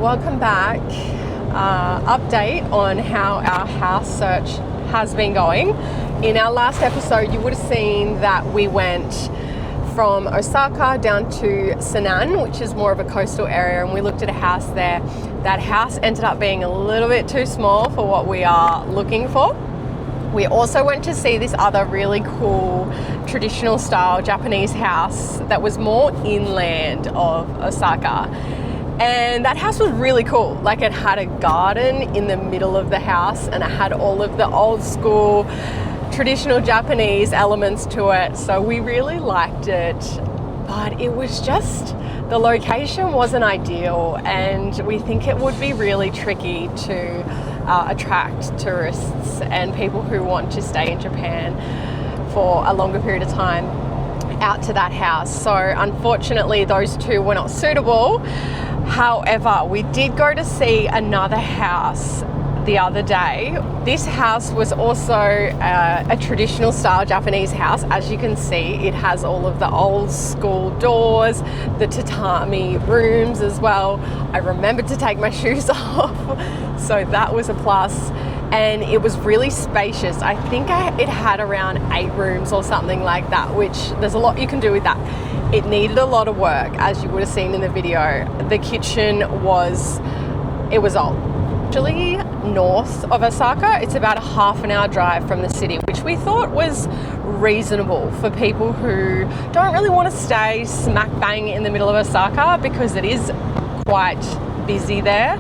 Welcome back. Update on how our house search has been going. In our last episode, you would have seen that we went from Osaka down to Sinan, which is more of a coastal area, and we looked at a house there. That house ended up being a little bit too small for what we are looking for. We also went to see this other really cool traditional style Japanese house that was more inland of Osaka. And that house was really cool. Like, it had a garden in the middle of the house and it had all of the old school traditional Japanese elements to it. So we really liked it, but it was just, the location wasn't ideal, and we think it would be really tricky to attract tourists and people who want to stay in Japan for a longer period of time out to that house. So unfortunately those two were not suitable. However, we did go to see another house the other day. This house was also a traditional style Japanese house. As you can see, it has all of the old school doors, the tatami rooms as well. I remembered to take my shoes off, so that was a plus. And it was really spacious. I think it had around 8 rooms or something like that, which there's a lot you can do with that. It needed a lot of work, as you would have seen in the video. The kitchen was old. Actually north of Osaka, it's about a half an hour drive from the city, which we thought was reasonable for people who don't really want to stay smack bang in the middle of Osaka, because it is quite busy there.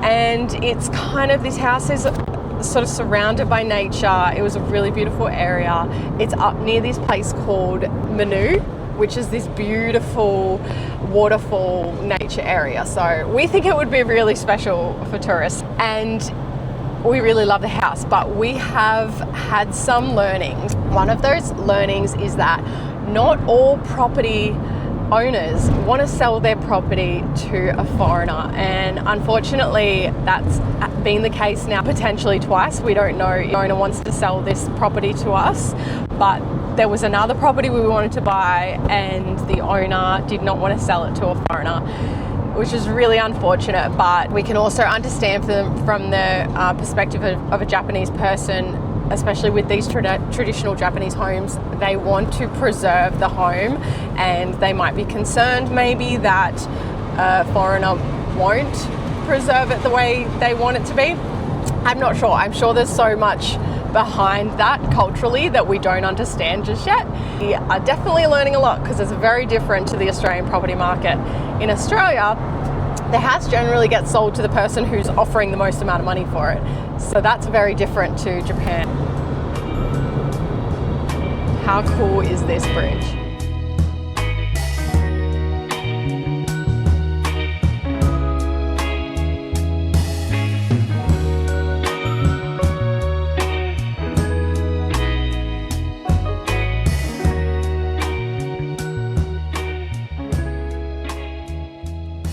And it's kind of, this house is sort of surrounded by nature. It was a really beautiful area. It's up near this place called Manu, which is this beautiful waterfall nature area. So we think it would be really special for tourists, and we really love the house, but we have had some learnings. One of those learnings is that not all property owners want to sell their property to a foreigner, and unfortunately that's been the case now potentially twice. We don't know if the owner wants to sell this property to us, but there was another property we wanted to buy and the owner did not want to sell it to a foreigner, which is really unfortunate. But we can also understand from the perspective of a Japanese person, especially with these traditional Japanese homes. They want to preserve the home, and they might be concerned maybe that a foreigner won't preserve it the way they want it to be. I'm not sure. I'm sure there's so much behind that culturally that we don't understand just yet. We are definitely learning a lot, because it's very different to the Australian property market. In Australia, the house generally gets sold to the person who's offering the most amount of money for it. So that's very different to Japan. How cool is this bridge?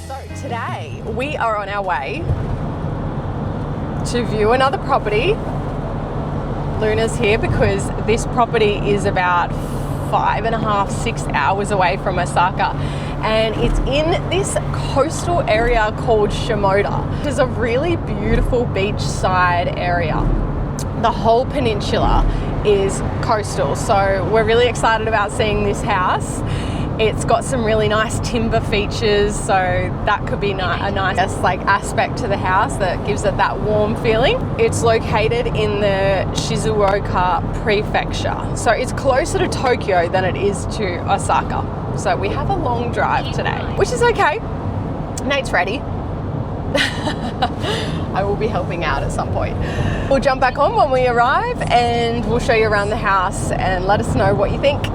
So today we are on our way to view another property. Luna's here because this property is about 5.5 to 6 hours away from Osaka, and it's in this coastal area called Shimoda. Which is a really beautiful beachside area. The whole peninsula is coastal, so we're really excited about seeing this house. It's got some really nice timber features, so that could be a nice aspect to the house that gives it that warm feeling. It's located in the Shizuoka prefecture, so it's closer to Tokyo than it is to Osaka. So we have a long drive today, which is okay. Nate's ready. I will be helping out at some point. We'll jump back on when we arrive and we'll show you around the house and let us know what you think.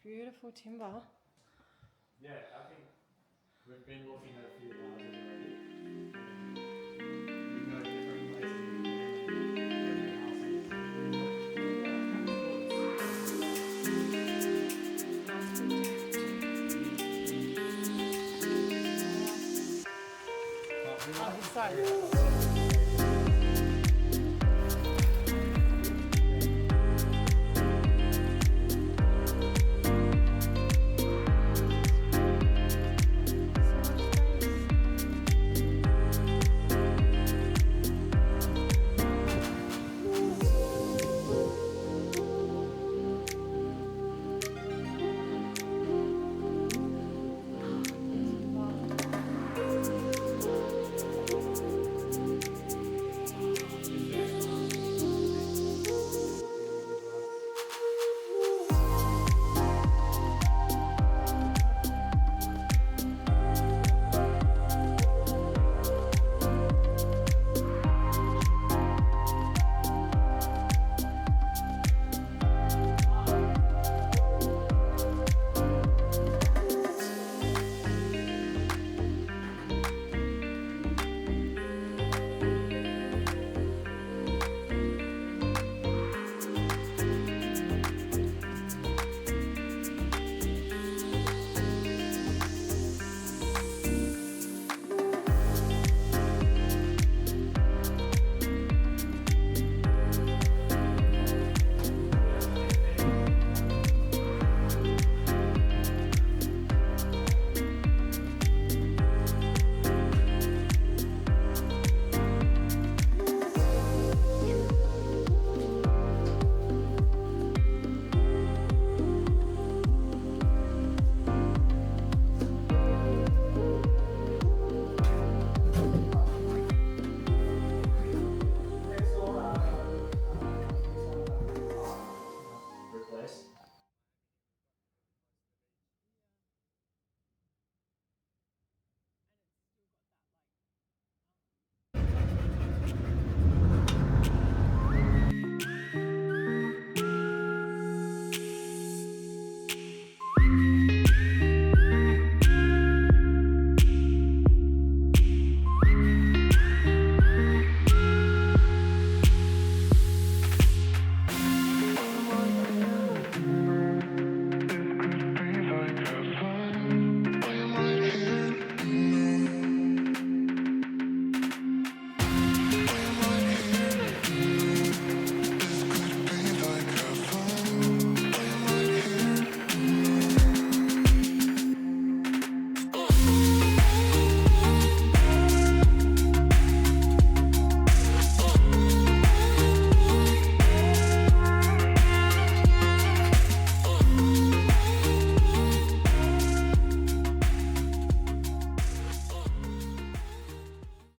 Beautiful timber. Yeah, I think we've been looking at a few houses already. We know different places in Oh, so